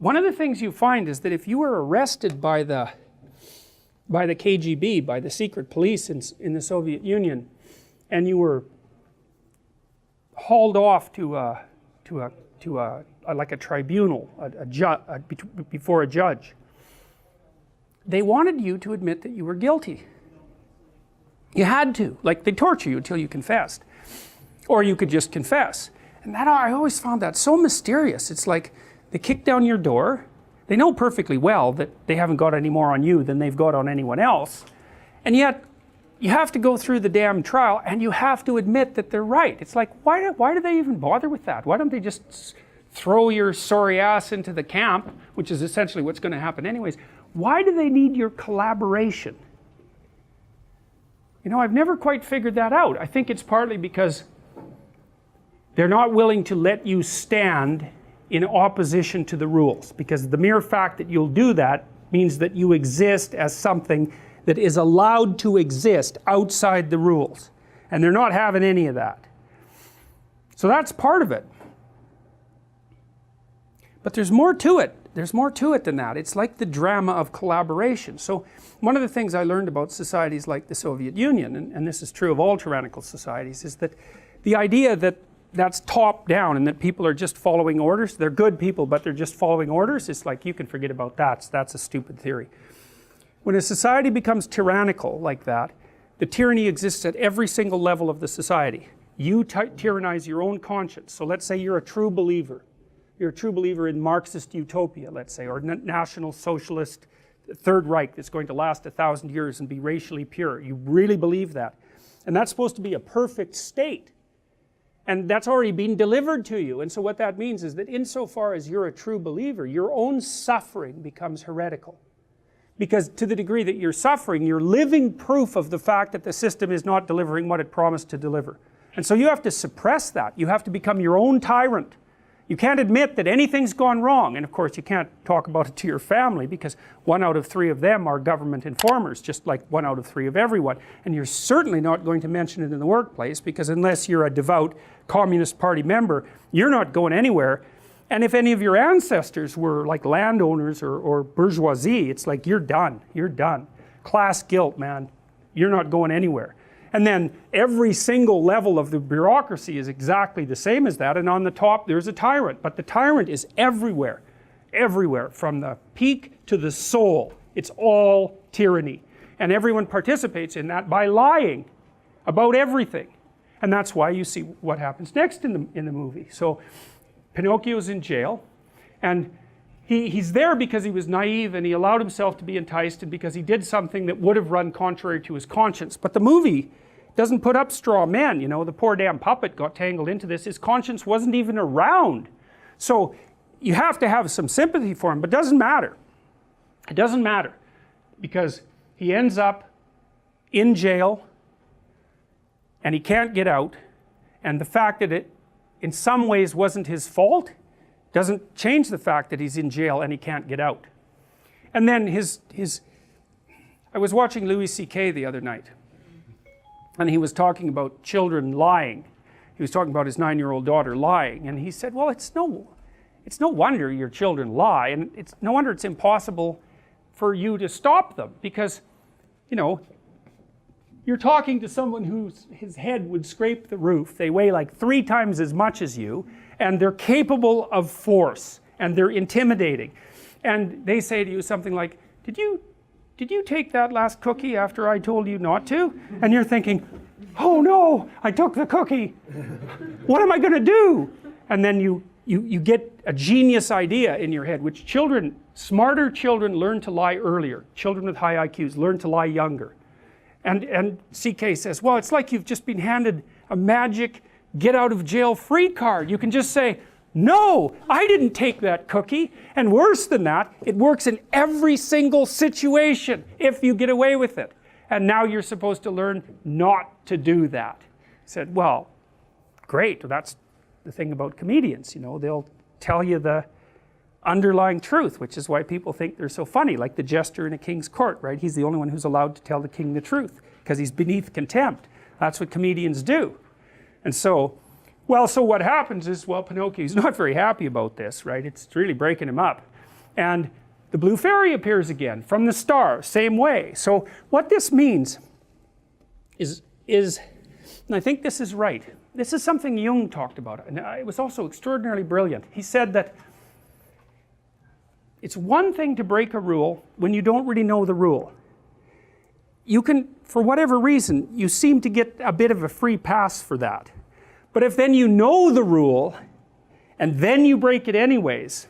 one of the things you find is that if you were arrested by the KGB, by the secret police in the Soviet Union, and you were hauled off to like a tribunal, before a judge, they wanted you to admit that you were guilty. You had to. Like, they torture you until you confessed, or you could just confess. And that, I always found that so mysterious. It's like they kick down your door. They know perfectly well that they haven't got any more on you than they've got on anyone else, and yet you have to go through the damn trial and you have to admit that they're right. It's like, why do they even bother with that? Why don't they just throw your sorry ass into the camp, which is essentially what's going to happen anyways? Why do they need your collaboration? You know, I've never quite figured that out. I think it's partly because they're not willing to let you stand in opposition to the rules, because the mere fact that you'll do that means that you exist as something that is allowed to exist outside the rules, and they're not having any of that. So that's part of it. But there's more to it. There's more to it than that. It's like the drama of collaboration. So one of the things I learned about societies like the Soviet Union, and this is true of all tyrannical societies, is that the idea that that's top down and that people are just following orders, they're good people but they're just following orders, it's like, you can forget about that. That's a stupid theory. When a society becomes tyrannical like that, the tyranny exists at every single level of the society. You tyrannize your own conscience. So let's say you're a true believer. You're a true believer in Marxist utopia, let's say, or National Socialist Third Reich that's going to last 1,000 years and be racially pure. You really believe that. And that's supposed to be a perfect state. And that's already been delivered to you. And so what that means is that insofar as you're a true believer, your own suffering becomes heretical. Because to the degree that you're suffering, you're living proof of the fact that the system is not delivering what it promised to deliver. And so you have to suppress that. You have to become your own tyrant. You can't admit that anything's gone wrong. And of course you can't talk about it to your family, because 1 out of 3 of them are government informers, just like 1 out of 3 of everyone. And you're certainly not going to mention it in the workplace, because unless you're a devout Communist Party member, you're not going anywhere. And if any of your ancestors were like landowners or bourgeoisie, it's like, you're done. You're done. Class guilt, man. You're not going anywhere. And then every single level of the bureaucracy is exactly the same as that, and on the top there's a tyrant. But the tyrant is everywhere. Everywhere, from the peak to the soul. It's all tyranny. And everyone participates in that by lying about everything. And that's why you see what happens next in the movie. So Pinocchio's in jail, and he's there because he was naive and he allowed himself to be enticed, and because he did something that would have run contrary to his conscience. But the movie doesn't put up straw men. You know, the poor damn puppet got tangled into this. His conscience wasn't even around. So you have to have some sympathy for him, but it doesn't matter. It doesn't matter, because he ends up in jail and he can't get out, and the fact that it in some ways wasn't his fault doesn't change the fact that he's in jail and he can't get out. And then I was watching Louis C.K. the other night, and he was talking about children lying. He was talking about his 9-year-old daughter lying, and he said, well, it's no wonder your children lie, and it's no wonder it's impossible for you to stop them, because, you know, you're talking to someone his head would scrape the roof. They weigh like 3 times as much as you, and they're capable of force, and they're intimidating. And they say to you something like, did you take that last cookie after I told you not to? And you're thinking, oh no, I took the cookie. What am I going to do? And then you get a genius idea in your head, which smarter children learn to lie earlier. Children with high IQs learn to lie younger. And CK says, well, it's like you've just been handed a magic get out of jail free card. You can just say, no, I didn't take that cookie. And worse than that, it works in every single situation if you get away with it. And now you're supposed to learn not to do that. I said, well, great. That's the thing about comedians, you know, they'll tell you the underlying truth, which is why people think they're so funny, like the jester in a king's court, right? He's the only one who's allowed to tell the king the truth, because he's beneath contempt. That's what comedians do. And so, well, so what happens is, well, Pinocchio's not very happy about this, right? It's really breaking him up. And the blue fairy appears again from the star, same way. So what this means is, and I think this is right, this is something Jung talked about, and it was also extraordinarily brilliant. He said that it's one thing to break a rule when you don't really know the rule. You can, for whatever reason, you seem to get a bit of a free pass for that. But if then you know the rule, and then you break it anyways,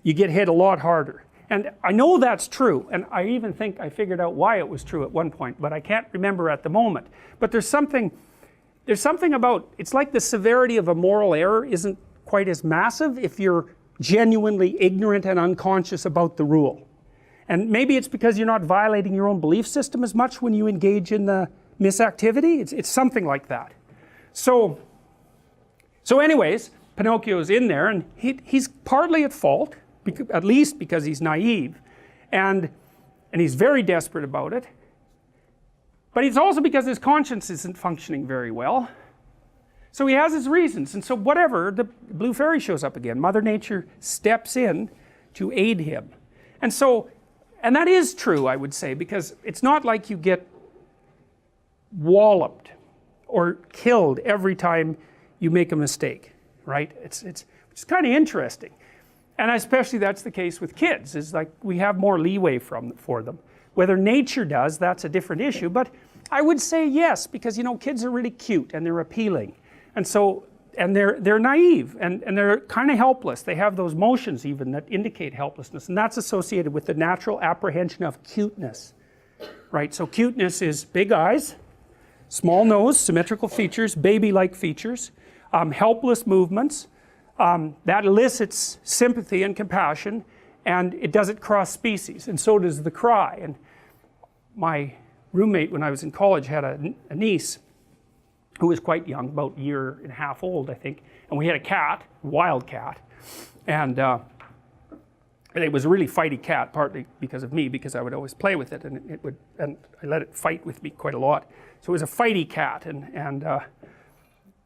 you get hit a lot harder. And I know that's true, and I even think I figured out why it was true at one point, but I can't remember at the moment. But there's something about, it's like the severity of a moral error isn't quite as massive if you're genuinely ignorant and unconscious about the rule. And maybe it's because you're not violating your own belief system as much when you engage in the misactivity. It's something like that. So anyways, Pinocchio's in there, and he's partly at fault, at least because he's naive, and he's very desperate about it. But it's also because his conscience isn't functioning very well. So he has his reasons, and so whatever, the blue fairy shows up again. Mother Nature steps in to aid him. And so, and that is true, I would say, because it's not like you get walloped or killed every time you make a mistake, right? It's kind of interesting. And especially that's the case with kids, is like we have more leeway for them. Whether nature does, that's a different issue, but I would say yes, because you know, kids are really cute and they're appealing. And so, and they're naive, and they're kind of helpless. They have those motions even that indicate helplessness, and that's associated with the natural apprehension of cuteness, right? So cuteness is big eyes, small nose, symmetrical features, baby-like features, helpless movements, that elicits sympathy and compassion, and it does it cross species, and so does the cry. And my roommate when I was in college had a niece who was quite young, about a year and a half old, I think, and we had a cat, wild cat, and it was a really fighty cat, partly because of me, because I would always play with it, and I let it fight with me quite a lot. So it was a fighty cat, and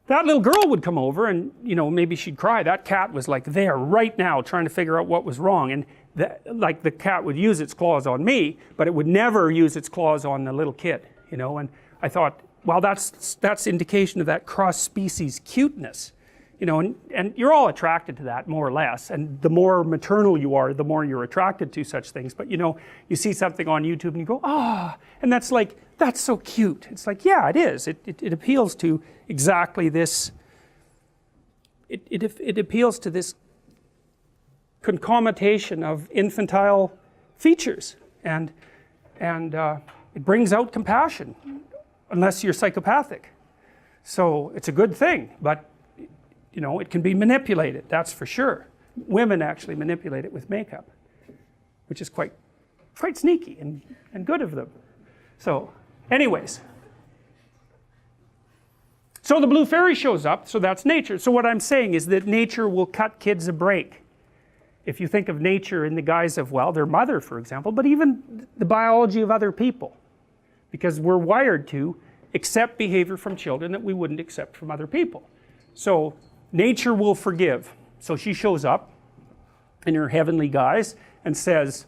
that little girl would come over, and you know, maybe she'd cry. That cat was like there right now trying to figure out what was wrong, and like the cat would use its claws on me, but it would never use its claws on the little kid, you know. And I thought, well, that's indication of that cross-species cuteness, you know, and you're all attracted to that more or less, and the more maternal you are, the more you're attracted to such things. But you know, you see something on YouTube and you go, ah, and that's like, that's so cute. It's like, yeah, it is. It appeals to exactly this. It appeals to this concomitation of infantile features, and it brings out compassion, unless you're psychopathic. So it's a good thing, but you know, it can be manipulated, that's for sure. Women actually manipulate it with makeup, which is quite sneaky and good of them. So anyways, so the blue fairy shows up, so that's nature. So what I'm saying is that nature will cut kids a break. If you think of nature in the guise of, well, their mother, for example, but even the biology of other people, because we're wired to accept behavior from children that we wouldn't accept from other people. So nature will forgive. So she shows up in her heavenly guise and says,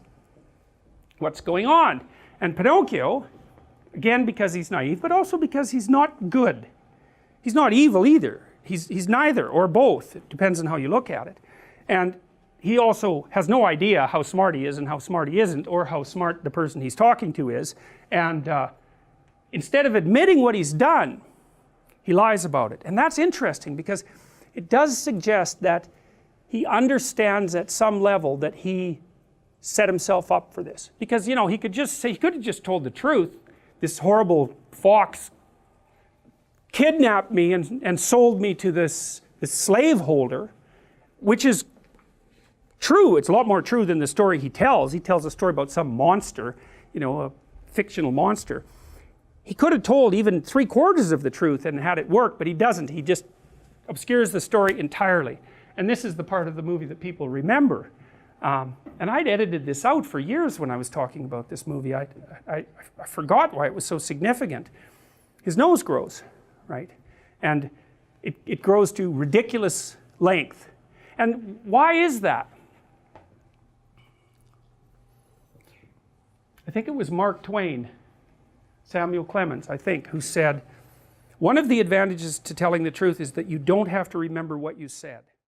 what's going on? And Pinocchio, again because he's naive, but also because he's not good. He's not evil either. He's neither, or both. It depends on how you look at it. And he also has no idea how smart he is and how smart he isn't, or how smart the person he's talking to is. And instead of admitting what he's done, he lies about it. And that's interesting, because it does suggest that he understands at some level that he set himself up for this. Because, you know, he could have just told the truth. This horrible fox kidnapped me and sold me to this slaveholder, which is true. It's a lot more true than the story he tells. He tells a story about some monster, you know, a fictional monster. He could have told even 3/4 of the truth and had it work, but he doesn't. He just obscures the story entirely. And this is the part of the movie that people remember. And I'd edited this out for years when I was talking about this movie. I forgot why it was so significant. His nose grows, right? And it grows to ridiculous length. And why is that? I think it was Mark Twain, Samuel Clemens, I think, who said, one of the advantages to telling the truth is that you don't have to remember what you said.